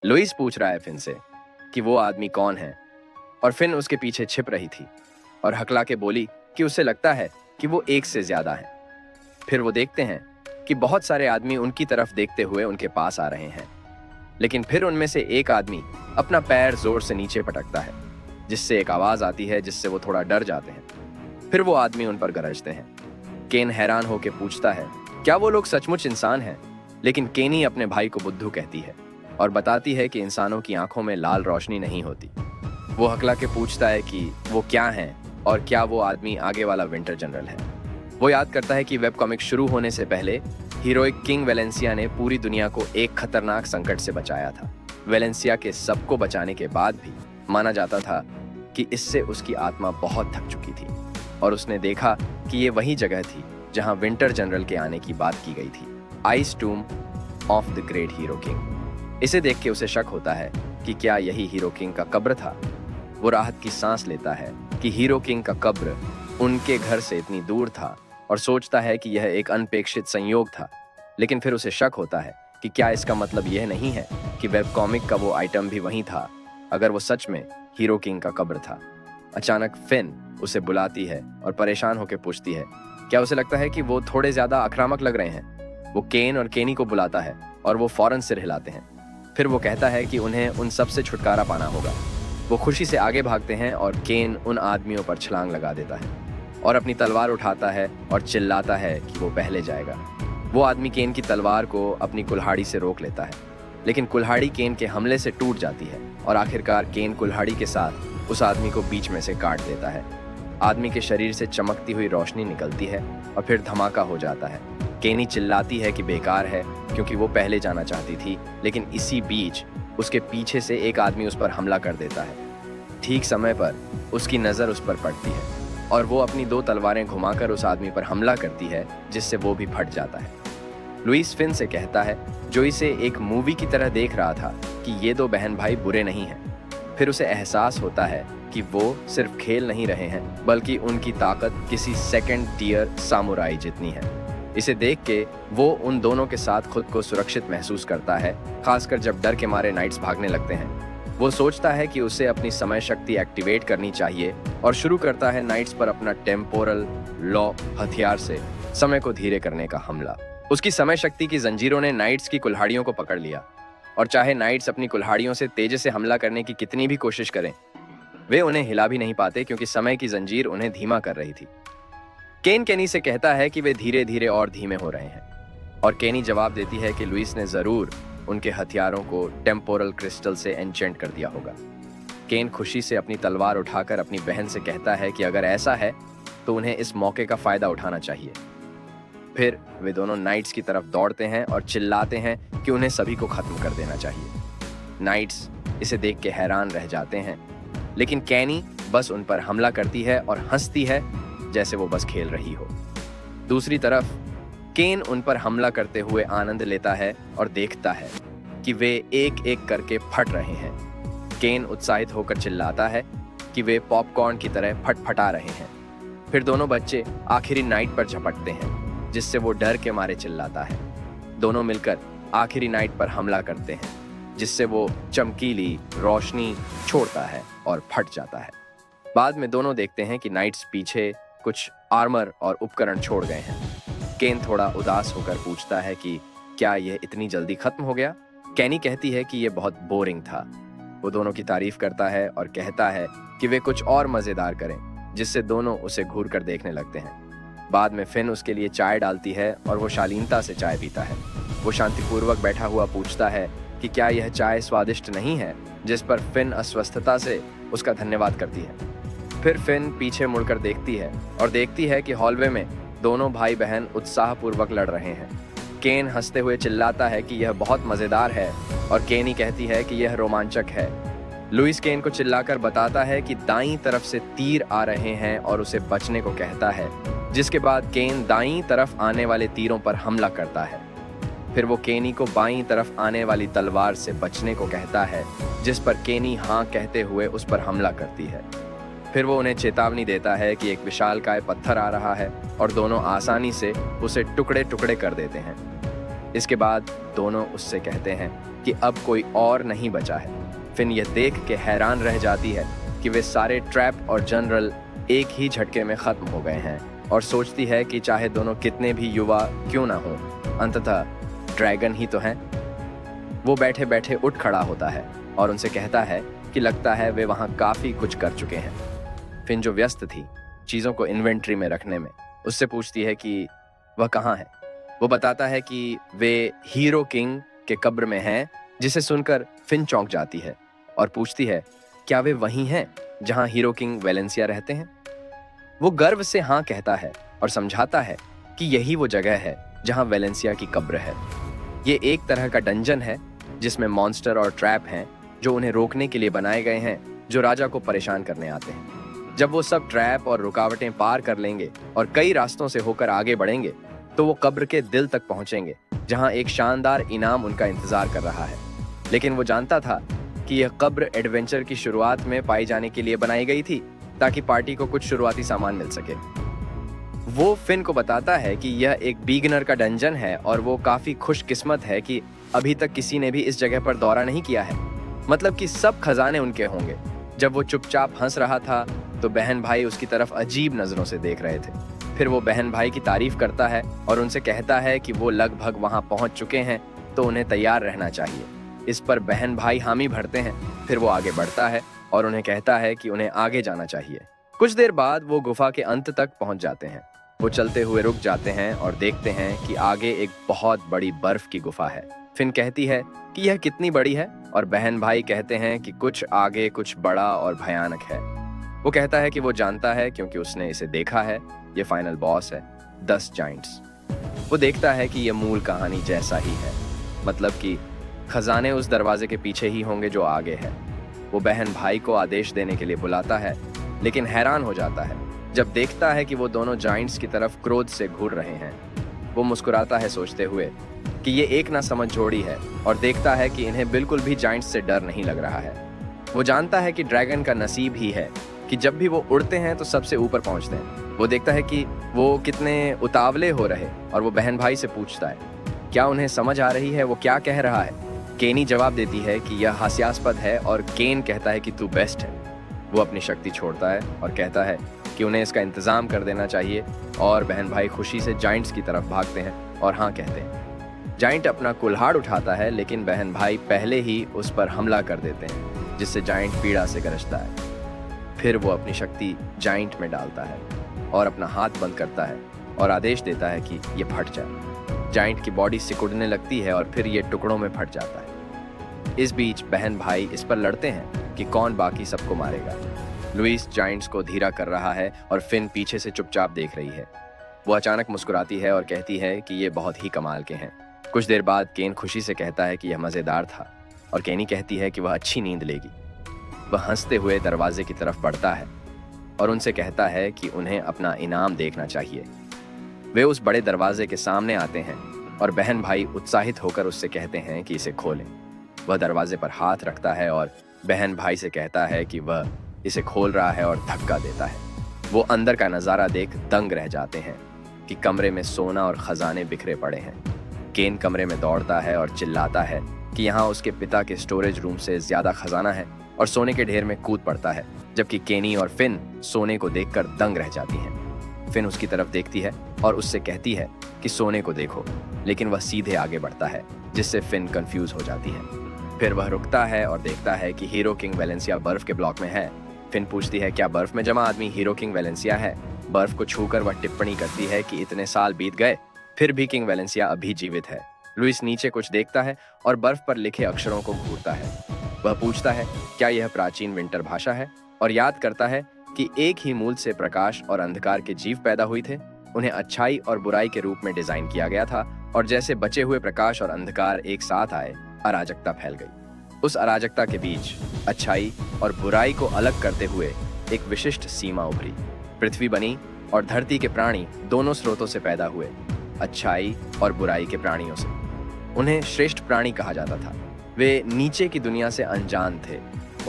Louis पूछ रहा है फिन से कि वो आदमी कौन है, और फिन उसके पीछे छिप रही थी और हकला के बोली कि उसे लगता है कि वो एक से ज्यादा है। फिर वो देखते हैं कि बहुत सारे आदमी उनकी तरफ देखते हुए उनके पास आ रहे हैं, लेकिन फिर उनमें से एक आदमी अपना पैर जोर से नीचे पटकता है, जिससे एक आवाज आती है जिससे वो थोड़ा डर जाते हैं। फिर वो आदमी उन पर गरजते हैं। केन हैरान होकर पूछता है क्या वो लोग सचमुच इंसान हैं, लेकिन केनी अपने भाई को बुद्धू कहती है और बताती है कि इंसानों की आंखों में लाल रोशनी नहीं होती। वो हकला के पूछता है कि वो क्या हैं और क्या वो आदमी आगे वाला विंटर जनरल है। वो याद करता है कि वेब कॉमिक शुरू होने से पहले हीरोइक किंग वेलेंसिया ने पूरी दुनिया को एक खतरनाक संकट से बचाया था। वेलेंसिया के सबको बचाने के बाद भी माना जाता था कि इससे उसकी आत्मा बहुत थक चुकी थी, और उसने देखा कि ये वही जगह थी जहां विंटर जनरल के आने की बात की गई थी, ice टूम of the great hero king. इसे देख के उसे शक होता है कि क्या यही हीरो किंग का कब्र था। वो राहत की सांस लेता है कि हीरो किंग का कब्र उनके घर से इतनी दूर था, और सोचता है कि यह एक अनपेक्षित संयोग था। लेकिन फिर उसे शक होता है कि क्या इसका मतलब यह नहीं है कि वेब कॉमिक का वो आइटम भी वही था, अगर वो सच में हीरो किंग का कब्र था। अचानक फिन उसे बुलाती है और परेशान होकर पूछती है क्या उसे लगता है कि वो थोड़े ज्यादा आक्रामक लग रहे हैं। वो केन और केनी को बुलाता है और वो फौरन सिर हिलाते हैं। फिर वो कहता है कि उन्हें उन सब से छुटकारा पाना होगा। वो खुशी से आगे भागते हैं और केन उन आदमियों पर छलांग लगा देता है और अपनी तलवार उठाता है और चिल्लाता है कि वो पहले जाएगा। वो आदमी केन की तलवार को अपनी कुल्हाड़ी से रोक लेता है, लेकिन कुल्हाड़ी केन के हमले से टूट जाती है और आखिरकार केन कुल्हाड़ी के साथ उस आदमी को बीच में से काट देता है। आदमी के शरीर से चमकती हुई रोशनी निकलती है और फिर धमाका हो जाता है। केनी चिल्लाती है कि बेकार है, क्योंकि वो पहले जाना चाहती थी, लेकिन इसी बीच उसके पीछे से एक आदमी उस पर हमला कर देता है। ठीक समय पर उसकी नज़र उस पर पड़ती है और वो अपनी दो तलवारें घुमाकर उस आदमी पर हमला करती है, जिससे वो भी फट जाता है। लुइस फिन से कहता है, जो इसे एक मूवी की तरह देख रहा था, कि ये दो बहन भाई बुरे नहीं हैं। फिर उसे एहसास होता है कि वो सिर्फ खेल नहीं रहे हैं, बल्कि उनकी ताकत किसी सेकंड टियर सामुराई जितनी है। इसे देख के वो उन दोनों के साथ खुद को सुरक्षित महसूस करता है, खासकर जब डर के मारे नाइट्स भागने लगते हैं। वो सोचता है कि उसे अपनी समय शक्ति एक्टिवेट करनी चाहिए और शुरू करता है नाइट्स पर अपना टेम्पोरल लॉ हथियार से समय को धीरे करने का हमला। उसकी समय शक्ति की जंजीरों ने नाइट्स की कुल्हाड़ियों को पकड़ लिया, और चाहे नाइट्स अपनी कुल्हाड़ियों से तेजी से हमला करने की कितनी भी कोशिश करें, वे उन्हें हिला भी नहीं पाते, क्योंकि समय की जंजीर उन्हें धीमा कर रही थी। केन केनी से कहता है कि वे धीरे धीरे और धीमे हो रहे हैं, और केनी जवाब देती है कि लुइस ने जरूर उनके हथियारों को टेम्पोरल क्रिस्टल से एन्चेंट कर दिया होगा। केन खुशी से अपनी तलवार उठाकर अपनी बहन से कहता है कि अगर ऐसा है तो उन्हें इस मौके का फायदा उठाना चाहिए। फिर वे दोनों नाइट्स की तरफ दौड़ते हैं और चिल्लाते हैं कि उन्हें सभी को खत्म कर देना चाहिए। नाइट्स इसे देख के हैरान रह जाते हैं, लेकिन कैनी बस उन पर हमला करती है और हंसती है जैसे वो बस खेल रही हो। दूसरी तरफ केन उन पर हमला करते हुए आनंद लेता है और देखता है कि वे एक एक करके फट रहे हैं। केन उत्साहित होकर चिल्लाता है कि वे पॉपकॉर्न की तरह फटफटा रहे हैं। फिर दोनों बच्चे आखिरी नाइट पर झपटते हैं, जिससे वो डर के मारे चिल्लाता है। दोनों मिलकर आखिरी नाइट पर हमला करते हैं, जिससे वो चमकीली रोशनी छोड़ता है और फट जाता है। बाद में दोनों देखते हैं कि नाइट्स पीछे कुछ आर्मर और उपकरण छोड़ गए हैं। केन थोड़ा उदास होकर पूछता है कि क्या यह इतनी जल्दी खत्म हो गया। कैनी कहती है कि यह बहुत बोरिंग था। वो दोनों की तारीफ करता है और कहता है कि वे कुछ और मजेदार करें, जिससे दोनों उसे घूर कर देखने लगते हैं। बाद में फिन उसके लिए चाय डालती है और वो शालीनता से चाय पीता है। वो शांतिपूर्वक बैठा हुआ पूछता है कि क्या यह चाय स्वादिष्ट नहीं है, जिस पर फिन अस्वस्थता से उसका धन्यवाद करती है। फिर फिन पीछे मुड़कर देखती है और देखती है कि हॉलवे में दोनों भाई बहन उत्साहपूर्वक लड़ रहे हैं। केन हंसते हुए चिल्लाता है कि यह बहुत मजेदार है, और केनी कहती है कि यह रोमांचक है। लुइस केन को चिल्लाकर बताता है कि दाईं तरफ से तीर आ रहे हैं और उसे बचने को कहता है, जिसके बाद केन दाईं तरफ आने वाले तीरों पर हमला करता है। फिर वो केनी को बाईं तरफ आने वाली तलवार से बचने को कहता है, जिस पर केनी हाँ कहते हुए उस पर हमला करती है। फिर वो उन्हें चेतावनी देता है कि एक विशालकाय पत्थर आ रहा है, और दोनों आसानी से उसे टुकड़े टुकड़े कर देते हैं। इसके बाद दोनों उससे कहते हैं कि अब कोई और नहीं बचा है। फिन यह देख के हैरान रह जाती है कि वे सारे ट्रैप और जनरल एक ही झटके में खत्म हो गए हैं और सोचती है कि चाहे दोनों कितने भी युवा क्यों ना हो, अंततः ड्रैगन ही तो हैं। वो बैठे बैठे उठ खड़ा होता है और उनसे कहता है कि लगता है वे वहाँ काफ़ी कुछ कर चुके हैं। फिन जो व्यस्त थी चीज़ों को इन्वेंट्री में रखने में, उससे पूछती है कि वह कहाँ है। वो बताता है कि वे हीरो किंग के कब्र में हैं, जिसे सुनकर फिन चौंक जाती है और पूछती है क्या वे वहीं हैं जहाँ हीरो किंग वेलेंसिया रहते हैं। वो गर्व से हाँ कहता है और समझाता है कि यही वो जगह है जहाँ वेलेंसिया की कब्र है। ये एक तरह का डंजन है जिसमें मॉन्स्टर और ट्रैप हैं जो उन्हें रोकने के लिए बनाए गए हैं, जो राजा को परेशान करने आते हैं। जब वो सब ट्रैप और रुकावटें पार कर लेंगे और कई रास्तों से होकर आगे बढ़ेंगे तो वो कब्र के दिल तक पहुंचेंगे, जहां एक शानदार इनाम उनका इंतजार कर रहा है। लेकिन वो जानता था कि यह कब्र एडवेंचर की शुरुआत में पाई जाने के लिए बनाई गई थी, ताकि पार्टी को कुछ शुरुआती सामान मिल सके। वो फिन को बताता है कि यह एक बिगिनर का डंजन है और वो काफी खुशकिस्मत है कि अभी तक किसी ने भी इस जगह पर दौरा नहीं किया है, मतलब कि सब खजाने उनके होंगे। जब वो चुपचाप हंस रहा था तो बहन भाई उसकी तरफ अजीब नजरों से देख रहे थे। फिर वो बहन भाई की तारीफ करता है और उनसे कहता है कि वो लगभग वहां पहुंच चुके हैं तो उन्हें तैयार रहना चाहिए। इस पर बहन भाई हामी भरते हैं। फिर वो आगे बढ़ता है और उन्हें कहता है कि उन्हें आगे जाना चाहिए। कुछ देर बाद वो गुफा के अंत तक पहुंच जाते हैं। वो चलते हुए रुक जाते हैं और देखते हैं कि आगे एक बहुत बड़ी बर्फ की गुफा है। फिन कहती है कि यह कितनी बड़ी है और बहन भाई कहते हैं कि कुछ आगे कुछ बड़ा और भयानक है। वो कहता है कि वो जानता है क्योंकि उसने इसे देखा है। ये फाइनल बॉस है, 10 जाइंट्स। वो देखता है कि यह मूल कहानी जैसा ही है, मतलब कि खजाने उस दरवाजे के पीछे ही होंगे जो आगे है। वो बहन भाई को आदेश देने के लिए बुलाता है, लेकिन हैरान हो जाता है जब देखता है कि वो दोनों जाइंट्स की तरफ क्रोध से घूर रहे हैं। वो मुस्कुराता है सोचते हुए कि ये एक ना समझ जोड़ी है और देखता है कि इन्हें बिल्कुल भी जाइंट्स से डर नहीं लग रहा है। वो जानता है कि ड्रैगन का नसीब ही है कि जब भी वो उड़ते हैं तो सबसे ऊपर पहुंचते हैं। वो देखता है कि वो कितने उतावले हो रहे और वो बहन भाई से पूछता है क्या उन्हें समझ आ रही है वो क्या कह रहा है। केनी जवाब देती है कि यह हास्यास्पद है और केन कहता है कि तू बेस्ट है। वो अपनी शक्ति छोड़ता है और कहता है कि उन्हें इसका इंतजाम कर देना चाहिए और बहन भाई खुशी से जाइंट्स की तरफ भागते हैं और हाँ कहते हैं। जाइंट अपना कुल्हाड़ उठाता है, लेकिन बहन भाई पहले ही उस पर हमला कर देते हैं, जिससे जाइंट पीड़ा से गरजता है। फिर वो अपनी शक्ति जाइंट में डालता है और अपना हाथ बंद करता है और आदेश देता है कि ये फट जाए। जाइंट की बॉडी सिकुड़ने लगती है और फिर ये टुकड़ों में फट जाता है। इस बीच बहन भाई इस पर लड़ते हैं कि कौन बाकी सबको मारेगा। लुइस जाइंट्स को धीरा कर रहा है और फिन पीछे से चुपचाप देख रही है। वो अचानक मुस्कुराती है और कहती है कि ये बहुत ही कमाल के हैं। कुछ देर बाद केन खुशी से कहता है कि यह मज़ेदार था और केनी कहती है कि वह अच्छी नींद लेगी। वह हंसते हुए दरवाजे की तरफ बढ़ता है और उनसे कहता है कि उन्हें अपना इनाम देखना चाहिए। वे उस बड़े दरवाजे के सामने आते हैं और बहन भाई उत्साहित होकर उससे कहते हैं कि इसे खोलें। वह दरवाजे पर हाथ रखता है और बहन भाई से कहता है कि वह इसे खोल रहा है और धक्का देता है। वो अंदर का नज़ारा देख दंग रह जाते हैं कि कमरे में सोना और खजाने बिखरे पड़े हैं। केन कमरे में दौड़ता है और चिल्लाता है कि यहाँ उसके पिता के स्टोरेज रूम से ज़्यादा खजाना है और सोने के ढेर में कूद पड़ता है, जबकि केनी और फिन सोने को देखकर दंग रह जाती हैं। फिन उसकी तरफ देखती है और उससे कहती है कि सोने को देखो, लेकिन वह सीधे आगे बढ़ता है, जिससे फिन कंफ्यूज हो जाती है। फिर वह रुकता है और देखता है कि हीरो किंग वेलेंसिया बर्फ के ब्लॉक में है। फिन पूछती है क्या बर्फ में जमा आदमी हीरो किंग वेलेंसिया है। बर्फ को छूकर वह टिप्पणी करती है कि इतने साल बीत गए फिर भी किंग वेलेंसिया अभी जीवित है। लुइस नीचे कुछ देखता है और बर्फ पर लिखे अक्षरों को घूरता है। वह पूछता है क्या यह प्राचीन विंटर भाषा है और याद करता है कि एक ही मूल से प्रकाश और अंधकार के जीव पैदा हुए थे। उन्हें अच्छाई और बुराई के रूप में डिजाइन किया गया था और जैसे बचे हुए प्रकाश और अंधकार एक साथ आए, अराजकता फैल गई। उस अराजकता के बीच अच्छाई और बुराई को अलग करते हुए एक विशिष्ट सीमा उभरी। पृथ्वी बनी और धरती के प्राणी दोनों स्रोतों से पैदा हुए, अच्छाई और बुराई के प्राणियों से। उन्हें श्रेष्ठ प्राणी कहा जाता था। वे नीचे की दुनिया से अनजान थे।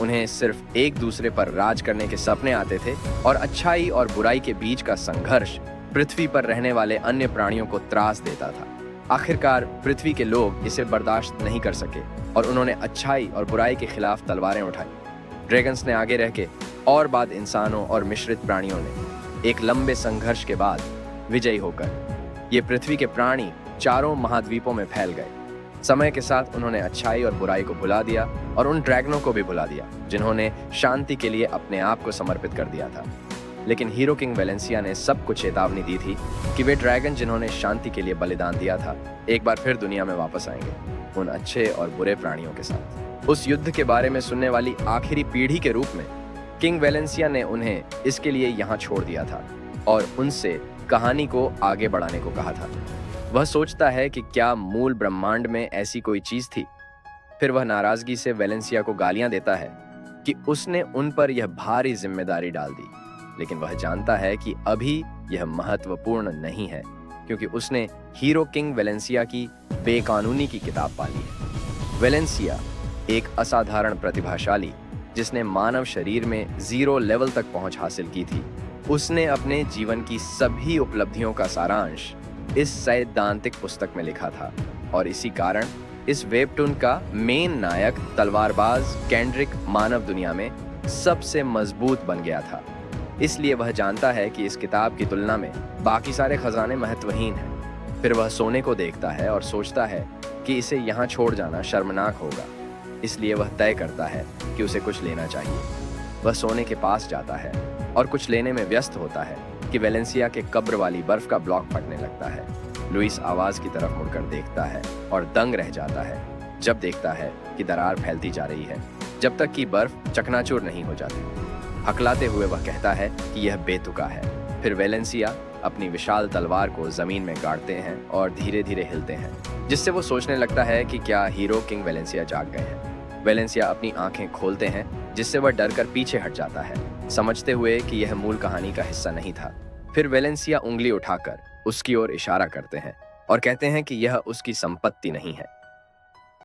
उन्हें सिर्फ एक दूसरे पर राज करने के सपने आते थे और अच्छाई और बुराई के बीच का संघर्ष पृथ्वी पर रहने वाले अन्य प्राणियों को त्रास देता था। आखिरकार पृथ्वी के लोग इसे बर्दाश्त नहीं कर सके और उन्होंने अच्छाई और बुराई के खिलाफ तलवारें उठाई। ड्रैगन्स ने आगे रह के और बाद इंसानों और मिश्रित प्राणियों ने एक लंबे संघर्ष के बाद विजयी होकर ये पृथ्वी के प्राणी चारों महाद्वीपों में फैल गए। समय के साथ उन्होंने अच्छाई और बुराई को भुला दिया और उन ड्रैगनों को भी भुला दिया जिन्होंने शांति के लिए अपने आप को समर्पित कर दिया था। लेकिन हीरो किंग वेलेंसिया ने सबको चेतावनी दी थी कि वे ड्रैगन जिन्होंने शांति के लिए बलिदान दिया था एक बार फिर दुनिया में वापस आएंगे, उन अच्छे और बुरे प्राणियों के साथ। उस युद्ध के बारे में सुनने वाली आखिरी पीढ़ी के रूप में किंग वेलेंसिया ने उन्हें इसके लिए यहाँ छोड़ दिया था और उनसे कहानी को आगे बढ़ाने को कहा था। वह सोचता है कि क्या मूल ब्रह्मांड में ऐसी कोई चीज थी। फिर वह नाराजगी से वेलेंसिया को गालियां देता है कि उसने उन पर यह भारी जिम्मेदारी डाल दी, लेकिन वह जानता है कि अभी यह महत्वपूर्ण नहीं है क्योंकि उसने हीरो किंग वेलेंसिया की बेकानूनी की किताब पाली है। वेलेंसिया एक असाधारण प्रतिभाशाली जिसने मानव शरीर में 0 लेवल तक पहुंच हासिल की थी, उसने अपने जीवन की सभी उपलब्धियों का सारांश इस सैद्धांतिक पुस्तक में लिखा था और इसी कारण इस वेबटून का मेन नायक तलवारबाज केंड्रिक मानव दुनिया में सबसे मजबूत बन गया था। इसलिए वह जानता है कि इस किताब की तुलना में बाकी सारे खजाने महत्वहीन हैं। फिर वह सोने को देखता है और सोचता है कि इसे यहाँ छोड़ जाना शर्मनाक होगा, इसलिए वह तय करता है कि उसे कुछ लेना चाहिए। वह सोने के पास जाता है और कुछ लेने में व्यस्त होता है कि वेलेंसिया के कब्र वाली बर्फ का ब्लॉक फटने लगता है। लुइस आवाज की तरफ मुड़कर देखता है और दंग रह जाता है जब देखता है कि दरार फैलती जा रही है जब तक कि बर्फ चकनाचूर नहीं हो जाती। हकलाते हुए वह कहता है कि यह बेतुका है। फिर वेलेंसिया अपनी विशाल तलवार को जमीन में गाड़ते हैं और धीरे धीरे हिलते हैं, जिससे वो सोचने लगता है कि क्या हीरो किंग वेलेंसिया जाग गए हैं। वेलेंसिया अपनी आंखें खोलते हैं जिससे वह डर कर पीछे हट जाता है, समझते हुए कि यह मूल कहानी का हिस्सा नहीं था। फिर वेलेंसिया उंगली उठाकर उसकी ओर इशारा करते हैं और कहते हैं कि यह उसकी संपत्ति नहीं है,